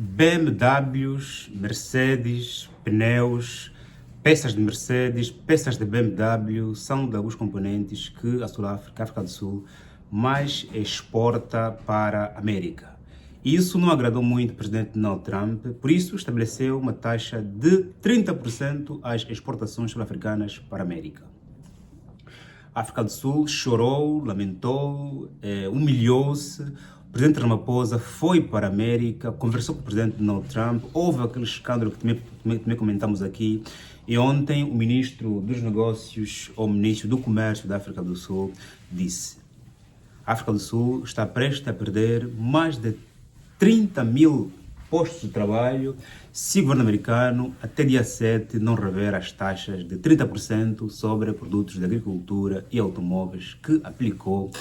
BMWs, Mercedes, pneus, peças de Mercedes, peças de BMW são de alguns componentes que a África do Sul, mais exporta para a América. Isso não agradou muito o presidente Donald Trump, por isso estabeleceu uma taxa de 30% às exportações sul-africanas para a América. A África do Sul chorou, lamentou, humilhou-se. O presidente Ramaphosa foi para a América, conversou com o presidente Donald Trump, houve aquele escândalo que também comentamos aqui, e ontem o ministro dos Negócios, ou ministro do Comércio da África do Sul, disse: a África do Sul está prestes a perder mais de 30 mil postos de trabalho se o governo americano, até dia 7, não rever as taxas de 30% sobre produtos de agricultura e automóveis que aplicou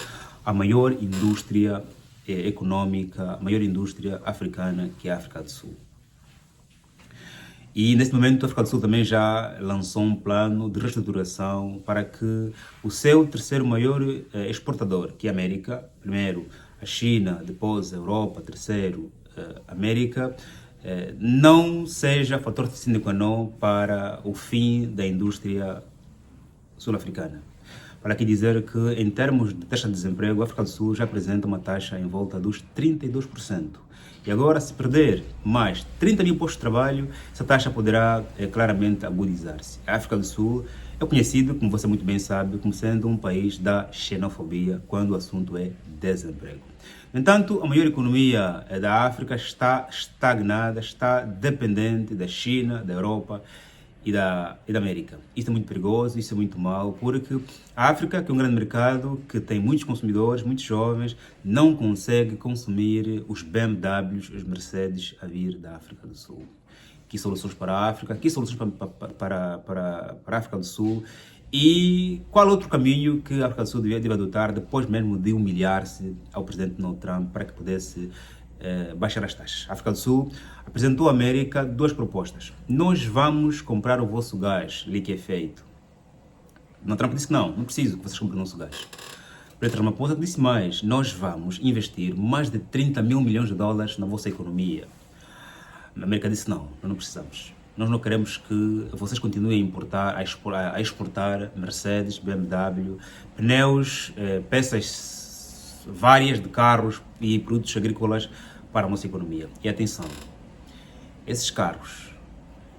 a maior indústria econômica, a maior indústria africana, que é a África do Sul. E nesse momento a África do Sul também já lançou um plano de reestruturação para que o seu terceiro maior exportador, que é a América, primeiro a China, depois a Europa, terceiro a América, não seja fator sine qua non para o fim da indústria sul-africana. Para aqui dizer que, em termos de taxa de desemprego, a África do Sul já apresenta uma taxa em volta dos 32%. E agora, se perder mais 30 mil postos de trabalho, essa taxa poderá claramente agudizar-se. A África do Sul é conhecido, como você muito bem sabe, como sendo um país da xenofobia quando o assunto é desemprego. No entanto, a maior economia da África está estagnada, está dependente da China, da Europa e da América. Isso é muito perigoso, isso é muito mau, porque a África, que é um grande mercado, que tem muitos consumidores, muitos jovens, não consegue consumir os BMWs, os Mercedes a vir da África do Sul. Que soluções para a África, que soluções para a África do Sul, e qual outro caminho que a África do Sul deve adotar depois mesmo de humilhar-se ao presidente Donald Trump para que pudesse baixar as taxas. A África do Sul apresentou à América duas propostas. Nós vamos comprar o vosso gás liquefeito. Donald Trump disse que não preciso que vocês comprem o nosso gás. O presidente Ramaphosa disse mais: nós vamos investir mais de 30 mil milhões de dólares na vossa economia. A América disse não precisamos. Nós não queremos que vocês continuem a importar, a exportar Mercedes, BMW, pneus, peças várias de carros e produtos agrícolas para a nossa economia. E atenção, esses carros,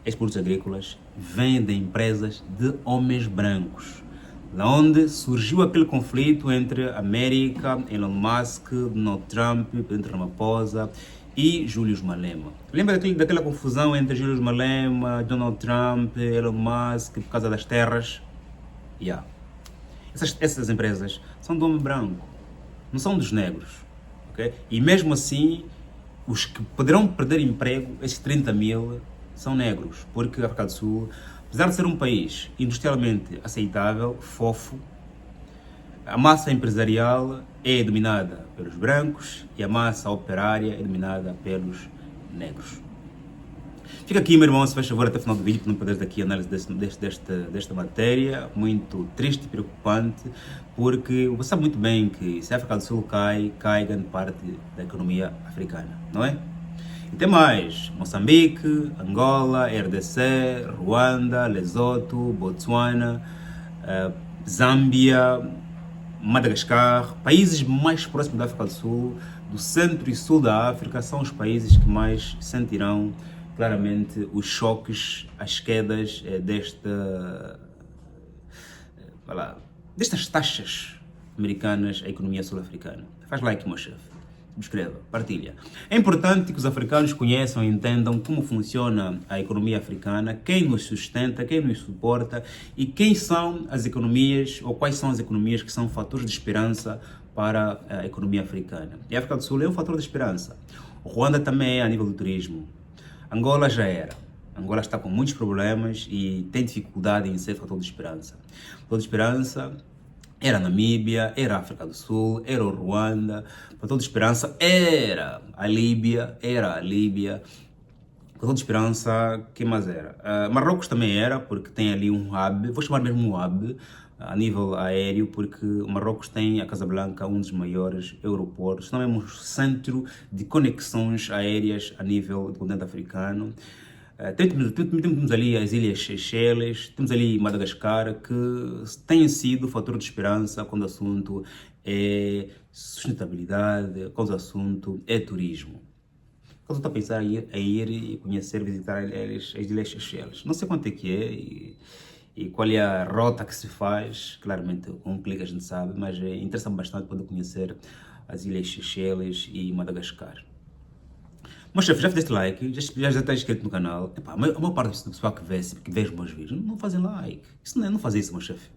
esses produtos agrícolas vêm de empresas de homens brancos, da onde surgiu aquele conflito entre América, Elon Musk, Donald Trump, presidente Ramaphosa e Julius Malema. Lembra daquela confusão entre Julius Malema, Donald Trump, Elon Musk, por causa das terras? Essas empresas são do homem branco, não são dos negros. Okay? E mesmo assim, os que poderão perder emprego, esses 30 mil, são negros, porque a África do Sul, apesar de ser um país industrialmente aceitável, fofo, a massa empresarial é dominada pelos brancos e a massa operária é dominada pelos negros. Fica aqui, meu irmão, se faz favor, até o final do vídeo, para não perderes aqui a análise desta matéria, muito triste e preocupante, porque você sabe muito bem que se a África do Sul cai grande parte da economia africana, não é? E tem mais: Moçambique, Angola, RDC, Ruanda, Lesoto, Botsuana, Zâmbia, Madagascar, países mais próximos da África do Sul, do centro e sul da África, são os países que mais sentirão claramente os choques, as quedas destas taxas americanas à economia sul-africana. Faz like, meu chefe. Subscreva, partilha. É importante que os africanos conheçam e entendam como funciona a economia africana, quem nos sustenta, quem nos suporta e quem são as economias, ou quais são as economias que são fatores de esperança para a economia africana. E a África do Sul é um fator de esperança. O Ruanda também é a nível do turismo. Angola já era. Angola está com muitos problemas e tem dificuldade em ser fator de esperança. Fator de esperança era a Namíbia, era a África do Sul, era o Ruanda. Fator de esperança era a Líbia, Fator de esperança, quem mais era? Marrocos também era, porque tem ali um hub, vou chamar mesmo um hub, a nível aéreo, porque o Marrocos tem a Casablanca, um dos maiores aeroportos, não é um centro de conexões aéreas a nível do continente africano. Temos ali as Ilhas Seychelles, temos ali Madagascar, que têm sido fator de esperança quando o assunto é sustentabilidade, quando o assunto é turismo. Quando eu estou a pensar em ir e conhecer, visitar as Ilhas Seychelles, não sei quanto é que é e qual é a rota que se faz, claramente com um clique a gente sabe, mas interessa-me bastante poder conhecer as Ilhas Seychelles e Madagascar. Mas chefe, já fizeste like? Já está inscrito no canal? Epá, a maior parte do pessoal que vê os meus vídeos não fazem like. Isso não fazem isso, meu chefe.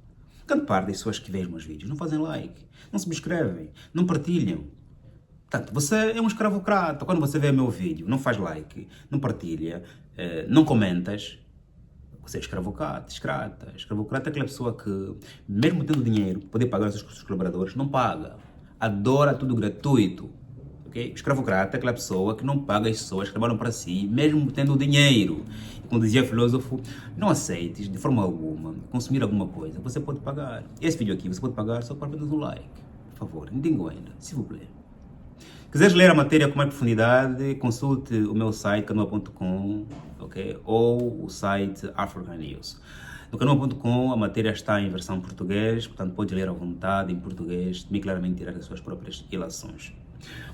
Grande parte das pessoas que veem os meus vídeos não fazem like, não subscrevem, não partilham. Portanto, você é um escravocrata. Quando você vê o meu vídeo, não faz like, não partilha, não comentas, você é escravocrata. Escravocrata é aquela pessoa que, mesmo tendo dinheiro para poder pagar os seus colaboradores, não paga. Adora tudo gratuito. Okay? Escravocrata é aquela pessoa que não paga as pessoas que trabalham para si, mesmo tendo dinheiro. E como dizia o filósofo, não aceites de forma alguma consumir alguma coisa, você pode pagar. Esse vídeo aqui você pode pagar só para apenas um like. Por favor, não digo ainda, se vous plaît. Quiseres ler a matéria com mais profundidade, consulte o meu site, canoa.com, okay? Ou o site African News. No canoa.com a matéria está em versão português, portanto pode ler à vontade em português, também claramente tirar as suas próprias ilações.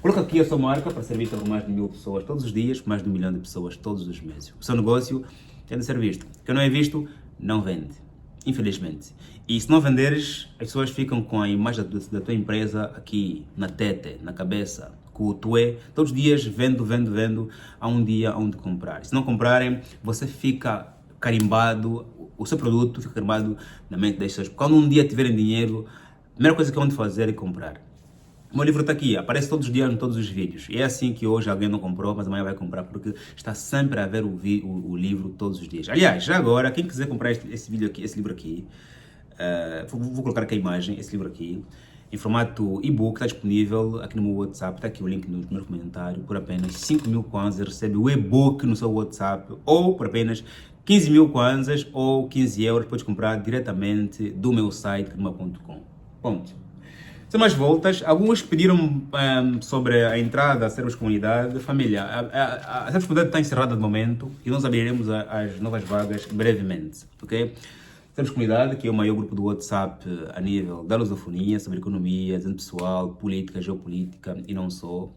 Coloca aqui a sua marca para ser vista por mais de 1000 pessoas todos os dias, por mais de 1 milhão de pessoas todos os meses. O seu negócio tem de ser visto. Quem não é visto, não vende. Infelizmente. E se não venderes, as pessoas ficam com a imagem da tua empresa aqui, na teta, na cabeça, com o tué, todos os dias vendo, há um dia onde comprar. Se não comprarem, você fica carimbado, o seu produto fica carimbado na mente das pessoas. Quando um dia tiverem dinheiro, a primeira coisa que vão fazer é comprar. O meu livro está aqui, aparece todos os dias em todos os vídeos. E é assim que hoje alguém não comprou, mas amanhã vai comprar, porque está sempre a ver o livro todos os dias. Aliás, já agora, quem quiser comprar esse livro aqui, vou colocar aqui a imagem, esse livro aqui, em formato e-book, está disponível aqui no meu WhatsApp, está aqui o link no primeiro comentário, por apenas 5.000 kwanzas recebe o e-book no seu WhatsApp, ou por apenas 15.000 kwanzas ou 15 euros, pode comprar diretamente do meu site, canoa.com. Ponto. Sem mais voltas, alguns pediram sobre a entrada a Servos Comunidade. Família, a Servos Comunidade está encerrada de momento e nós abriremos as novas vagas brevemente, ok? Servos Comunidade, que é o maior grupo do WhatsApp a nível da lusofonia, sobre economia, desenvolvimento pessoal, política, geopolítica e não só.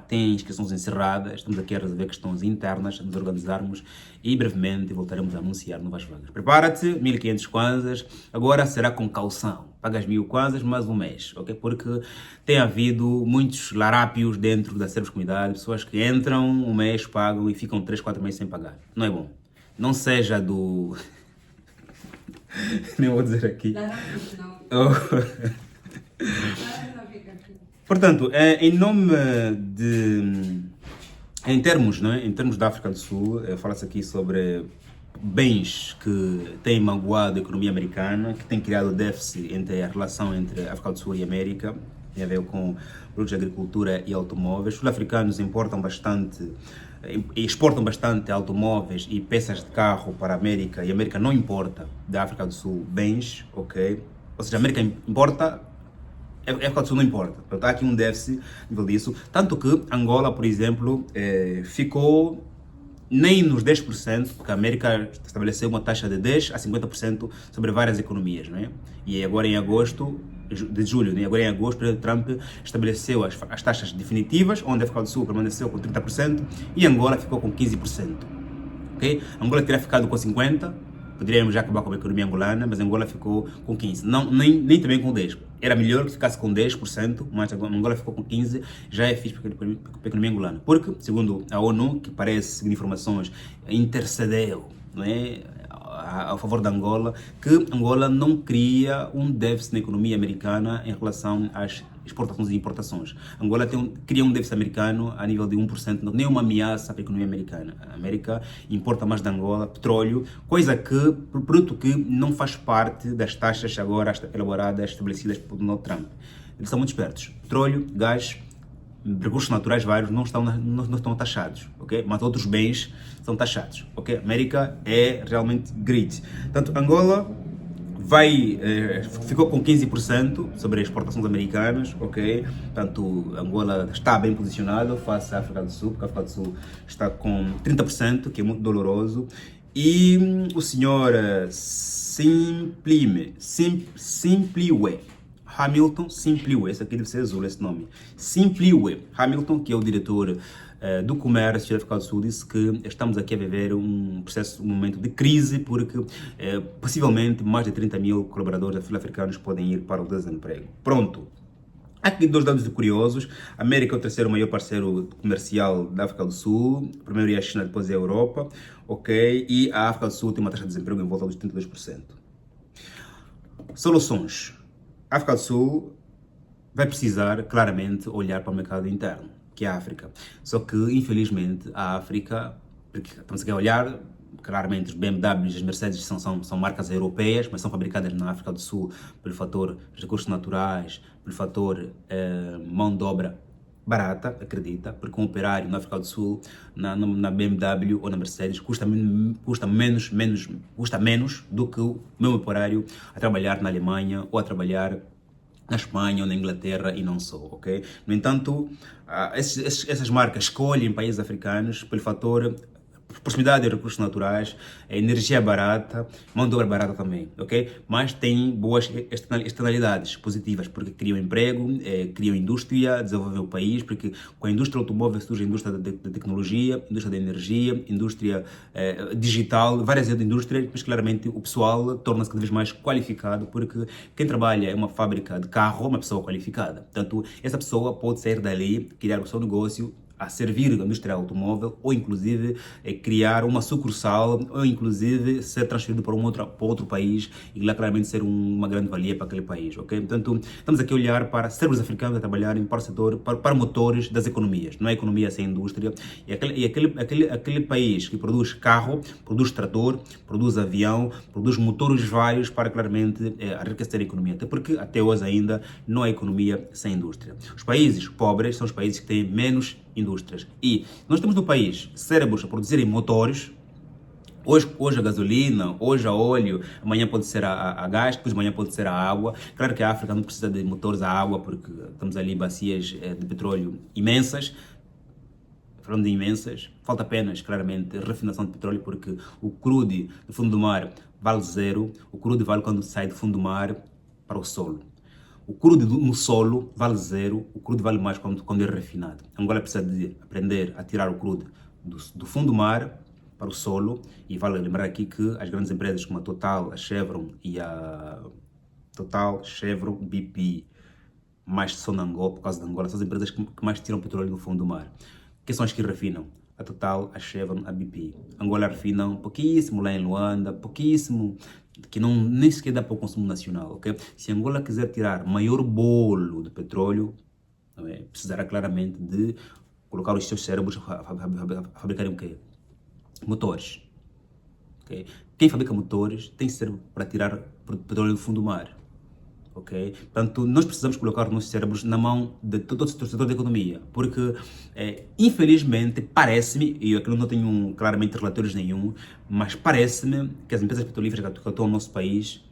Tem inscrições encerradas, estamos aqui a resolver questões internas, a nos organizarmos e brevemente voltaremos a anunciar novas vagas. Prepara-te, 1.500 kwanzas, agora será com caução. Pagas 1.000 kwanzas mais um mês, ok? Porque tem havido muitos larápios dentro da Servos Comunidade, pessoas que entram um mês, pagam e ficam 3, 4 meses sem pagar. Não é bom. Não seja do... Nem vou dizer aqui. Larápios não. Portanto, em nome de... Em termos da África do Sul, fala-se aqui sobre bens que têm magoado a economia americana, que têm criado déficit entre a relação entre a África do Sul e a América, tem a ver com produtos de agricultura e automóveis. Os sul-africanos exportam bastante automóveis e peças de carro para a América, e a América não importa da África do Sul bens, ok? Ou seja, a América importa, a África do Sul não importa. Portanto, há aqui um déficit a nível disso. Tanto que Angola, por exemplo, ficou nem nos 10%, porque a América estabeleceu uma taxa de 10% a 50% sobre várias economias, não é? E agora em agosto, de julho, né? Agora em agosto, o presidente Trump estabeleceu as taxas definitivas, onde a África do Sul permaneceu com 30% e Angola ficou com 15%. Okay? Angola teria ficado com 50%, poderíamos já acabar com a economia angolana, mas Angola ficou com 15%, nem também com 10%. Era melhor que ficasse com 10%, mas Angola ficou com 15%, já é fixe para a economia angolana. Porque, segundo a ONU, que parece, segundo informações, intercedeu, não é, a favor da Angola, que Angola não cria um déficit na economia americana em relação às exportações e importações. Angola cria um déficit americano a nível de 1%, não é uma ameaça para a economia americana. A América importa mais da Angola petróleo, produto que não faz parte das taxas agora elaboradas, estabelecidas por Donald Trump. Eles são muito espertos. Petróleo, gás, recursos naturais vários não estão taxados, ok? Mas outros bens são taxados, ok? A América é realmente grid. Portanto, Angola ficou com 15% sobre as exportações americanas, ok? Portanto, Angola está bem posicionado face à África do Sul, porque a África do Sul está com 30%, que é muito doloroso. E o senhor Simpliwe Hamilton, Simpliwe, esse aqui deve ser azul, esse nome. Simpliwe Hamilton, que é o diretor do comércio da África do Sul, disse que estamos aqui a viver um momento de crise, porque possivelmente mais de 30 mil colaboradores sul-africanos podem ir para o desemprego. Pronto. Aqui dois dados curiosos. A América é o terceiro maior parceiro comercial da África do Sul. Primeiro é a China, depois é a Europa. Ok? E a África do Sul tem uma taxa de desemprego em volta dos 32%. Soluções. A África do Sul vai precisar claramente olhar para o mercado interno, que é a África. Só que, infelizmente, a África, porque estamos aqui a olhar, claramente os BMWs e as Mercedes são marcas europeias, mas são fabricadas na África do Sul pelo fator recursos naturais, pelo fator mão de obra barata, acredita, porque um operário na África do Sul, na BMW ou na Mercedes, custa menos do que o mesmo operário a trabalhar na Alemanha ou a trabalhar na Espanha ou na Inglaterra e não só, ok? No entanto, essas marcas escolhem países africanos pelo fator proximidade de recursos naturais, energia barata, mão de obra barata também, ok? Mas tem boas externalidades positivas, porque criam emprego, criam indústria, desenvolvem o país, porque com a indústria automóvel surge a indústria da tecnologia, indústria da energia, indústria digital, várias indústrias, mas claramente o pessoal torna-se cada vez mais qualificado, porque quem trabalha em uma fábrica de carro é uma pessoa qualificada. Portanto, essa pessoa pode sair dali, criar o seu negócio, a servir a indústria automóvel, ou inclusive criar uma sucursal, ou inclusive ser transferido para outro país e lá claramente ser uma grande valia para aquele país, ok? Portanto, estamos aqui a olhar para cérebros africanos a trabalharem para o setor, para motores das economias. Não é economia sem indústria. E aquele país que produz carro, produz trator, produz avião, produz motores vários para claramente enriquecer a economia. Até porque até hoje ainda não há economia sem indústria. Os países pobres são os países que têm menos indústrias. E nós temos no país cérebros a produzirem motores. Hoje a gasolina, hoje a óleo, amanhã pode ser a gás, depois amanhã pode ser a água. Claro que a África não precisa de motores a água, porque temos ali bacias de petróleo imensas. Falando de imensas, falta apenas, claramente, refinação de petróleo, porque o crude do fundo do mar vale zero. O crude vale quando sai do fundo do mar para o solo. O crude no solo vale zero, o crude vale mais quando é refinado. Angola precisa de aprender a tirar o crude do fundo do mar para o solo, e vale lembrar aqui que as grandes empresas como a Total, a Chevron e a Total, Chevron, BP, mais Sonangol, por causa de Angola, são as empresas que mais tiram petróleo do fundo do mar. Quem são as que refinam? A Total, a Chevron, a BP. Angola refinam pouquíssimo lá em Luanda, pouquíssimo, que nem sequer dá para o consumo nacional, ok? Se Angola quiser tirar maior bolo de petróleo, precisará claramente de colocar os seus cérebros a fabricarem o quê? Motores. Okay? Quem fabrica motores tem cérebro para tirar petróleo do fundo do mar. Okay? Portanto, nós precisamos colocar os nossos cérebros na mão de todo o setor da economia, porque, infelizmente, parece-me, e eu aqui não tenho claramente relatórios nenhum, mas parece-me que as empresas petrolíferas que atuam no nosso país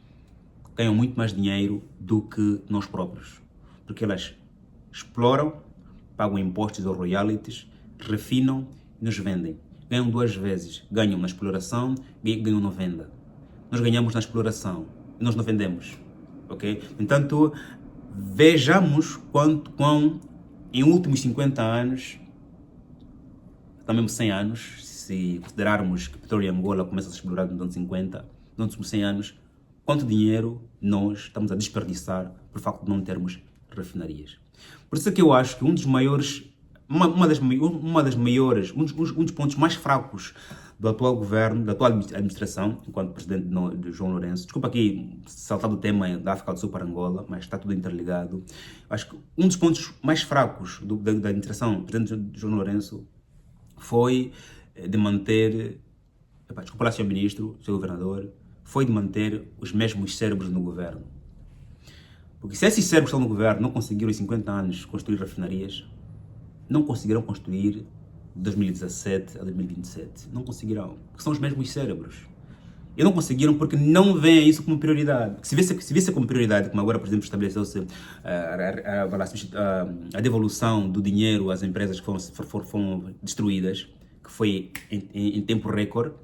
ganham muito mais dinheiro do que nós próprios, porque elas exploram, pagam impostos ou royalties, refinam e nos vendem. Ganham duas vezes, ganham na exploração e ganham na venda. Nós ganhamos na exploração e nós não vendemos. Okay? Entanto, vejamos quão em últimos 50 anos, também 100 anos, se considerarmos que o petróleo em Angola começa a ser explorado nos anos 50, nos últimos 100 anos, quanto dinheiro nós estamos a desperdiçar por facto de não termos refinarias. Por isso é que eu acho que um dos pontos mais fracos do atual governo, da atual administração, enquanto presidente de João Lourenço, desculpa aqui saltar do tema da África do Sul para Angola, mas está tudo interligado. Acho que um dos pontos mais fracos da administração do presidente João Lourenço foi de manter, desculpa lá, Sr. Ministro, Sr. Governador, foi de manter os mesmos cérebros no governo. Porque se esses cérebros que estão no governo não conseguiram em 50 anos construir refinarias, não conseguirão construir de 2017 a 2027. Não conseguirão, porque são os mesmos cérebros. E não conseguiram porque não veem isso como prioridade. Se visse como prioridade, como agora, por exemplo, estabeleceu-se a devolução do dinheiro às empresas que foram destruídas, que foi em tempo recorde,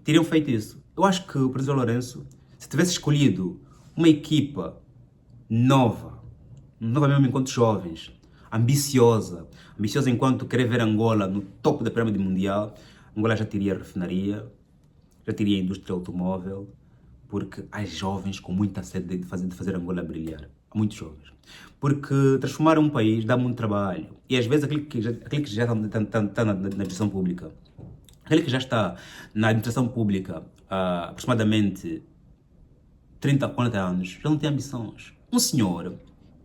teriam feito isso. Eu acho que o presidente Lourenço, se tivesse escolhido uma equipa nova mesmo enquanto jovens, ambiciosa enquanto querer ver Angola no topo da pirâmide mundial, Angola já teria refinaria, já teria indústria automóvel, porque há jovens com muita sede de fazer Angola brilhar. Há muitos jovens. Porque transformar um país dá muito trabalho. E às vezes aquele que já está na administração pública, aquele que já está na administração pública há aproximadamente 30 a 40 anos, já não tem ambições. Um senhor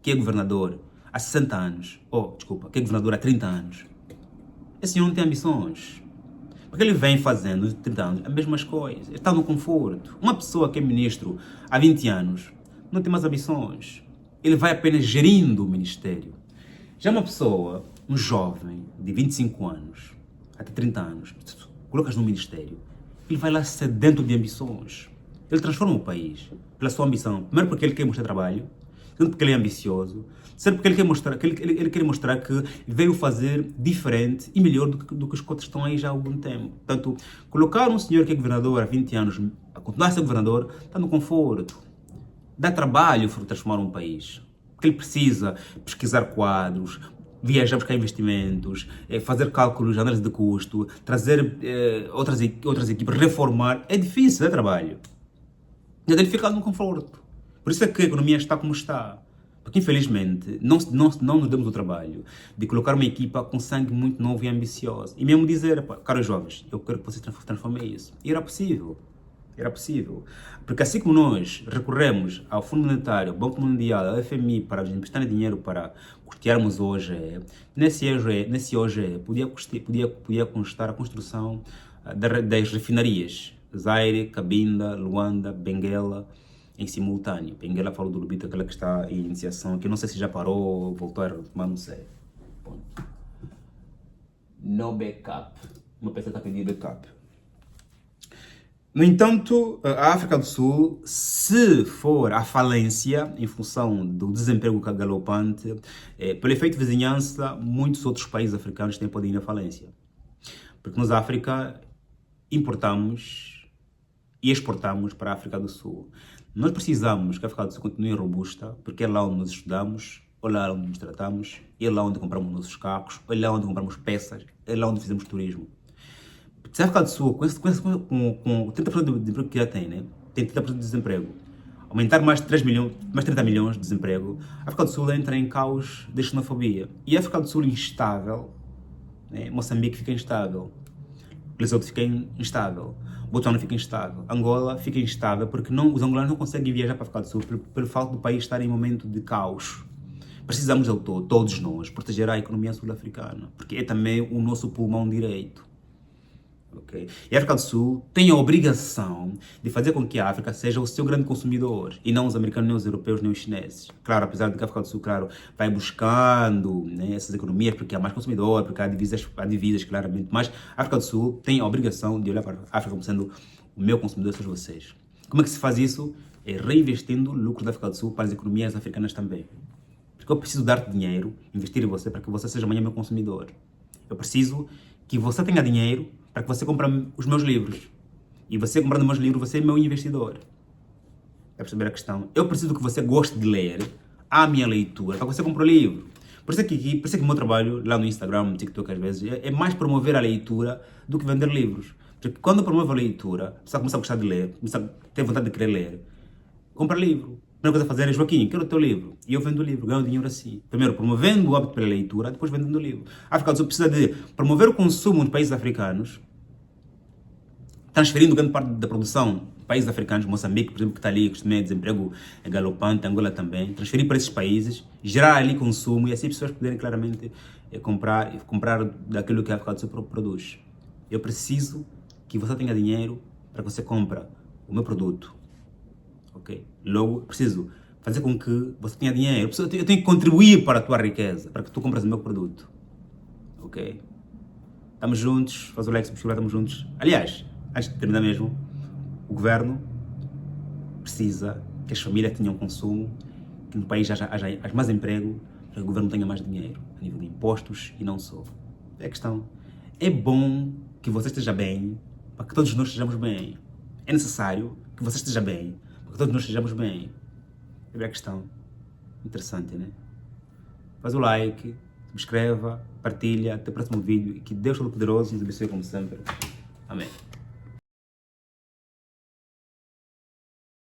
que é governador há 60 anos, que é governador há 30 anos, esse senhor não tem ambições. Porque ele vem fazendo, nos 30 anos, as mesmas coisas. Ele está no conforto. Uma pessoa que é ministro há 20 anos não tem mais ambições. Ele vai apenas gerindo o ministério. Já uma pessoa, um jovem de 25 anos, até 30 anos, colocas no ministério, ele vai lá sedento de ambições. Ele transforma o país pela sua ambição. Primeiro porque ele quer mostrar trabalho, segundo porque ele é ambicioso, terceiro porque ele quer mostrar que veio fazer diferente e melhor do que os outros estão aí já há algum tempo. Portanto, colocar um senhor que é governador há 20 anos a continuar a ser governador está no conforto. Dá trabalho para transformar um país. Porque ele precisa pesquisar quadros, viajar buscar investimentos, fazer cálculos, análise de custo, trazer outras equipes, reformar. É difícil, é trabalho. E ele fica no conforto. Por isso é que a economia está como está. Porque, infelizmente, não nos demos o trabalho de colocar uma equipa com sangue muito novo e ambicioso. E mesmo dizer, caros jovens, eu quero que vocês transformem isso. E era possível. Era possível. Porque assim como nós recorremos ao Fundo Monetário, ao Banco Mundial, ao FMI para emprestar dinheiro para custearmos o OGE, nesse OGE podia constar a construção das refinarias. Zaire, Cabinda, Luanda, Benguela, em simultâneo. Benguela falou do Lubito, aquela que está em iniciação, que eu não sei se já parou ou voltou a retomar, não sei. Bom. No backup. Uma pessoa está pedindo backup. No entanto, a África do Sul, se for à falência, em função do desemprego galopante, pelo efeito de vizinhança, muitos outros países africanos têm podido ir à falência. Porque nós, África, importamos e exportamos para a África do Sul. Nós precisamos que a África do Sul continue robusta, porque é lá onde nós estudamos, é lá onde nos tratamos, é lá onde compramos nossos carros, é lá onde compramos peças, é lá onde fizemos turismo. Se a África do Sul, com 30% de desemprego que já tem, né? Tem 30% de desemprego, aumentar mais 30 milhões de desemprego, a África do Sul entra em caos de xenofobia. E a África do Sul instável, né? Moçambique fica instável, Lesotho fica instável, Botswana fica instável, Angola fica instável porque os angolanos não conseguem viajar para a África do Sul pelo fato do país estar em momento de caos. Precisamos, todos nós, proteger a economia sul-africana, porque é também o nosso pulmão direito. Okay? E a África do Sul tem a obrigação de fazer com que a África seja o seu grande consumidor, e não os americanos, nem os europeus, nem os chineses. Claro, apesar de que a África do Sul, claro, vai buscando, né, essas economias porque há mais consumidor, porque há divisas claramente, mas a África do Sul tem a obrigação de olhar para a África como sendo o meu consumidor, são vocês. Como é que se faz isso? É reinvestindo o lucro da África do Sul para as economias africanas também. Porque eu preciso dar-te dinheiro, investir em você, para que você seja amanhã meu consumidor. Eu preciso que você tenha dinheiro para que você compre os meus livros. E você comprando os meus livros, você é meu investidor. É perceber a questão? Eu preciso que você goste de ler a minha leitura, para que você compre o livro. Por isso é que o meu trabalho lá no Instagram, no TikTok, às vezes, é mais promover a leitura do que vender livros. Porque quando eu promovo a leitura, você começa a gostar de ler, começa a ter vontade de querer ler, compra livro. A primeira coisa a fazer é, Joaquim, quero o teu livro. E eu vendo o livro, ganho dinheiro assim. Primeiro promovendo o hábito pela leitura, depois vendendo o livro. A África do Sul precisa de promover o consumo de países africanos, transferindo grande parte da produção de países africanos, Moçambique, por exemplo, que está ali, que também é desemprego galopante, Angola também, transferir para esses países, gerar ali consumo e assim as pessoas poderem claramente comprar daquilo que a África do Sul produz. Eu preciso que você tenha dinheiro para que você compre o meu produto. Okay? Logo, preciso fazer com que você tenha dinheiro. Eu tenho que contribuir para a tua riqueza, para que tu compres o meu produto. Ok? Estamos juntos, faz o like, subscreve, estamos juntos. Aliás, antes de terminar mesmo, o O governo precisa que as famílias tenham consumo, que no país haja mais emprego, para que o governo tenha mais dinheiro, a nível de impostos e não só. É a questão. É bom que você esteja bem, para que todos nós estejamos bem. É necessário que você esteja bem, para que todos nós estejamos bem. É a questão. Interessante, né? Faz o like, subscreva, partilha, até o próximo vídeo e que Deus Todo-Poderoso nos abençoe como sempre. Amém.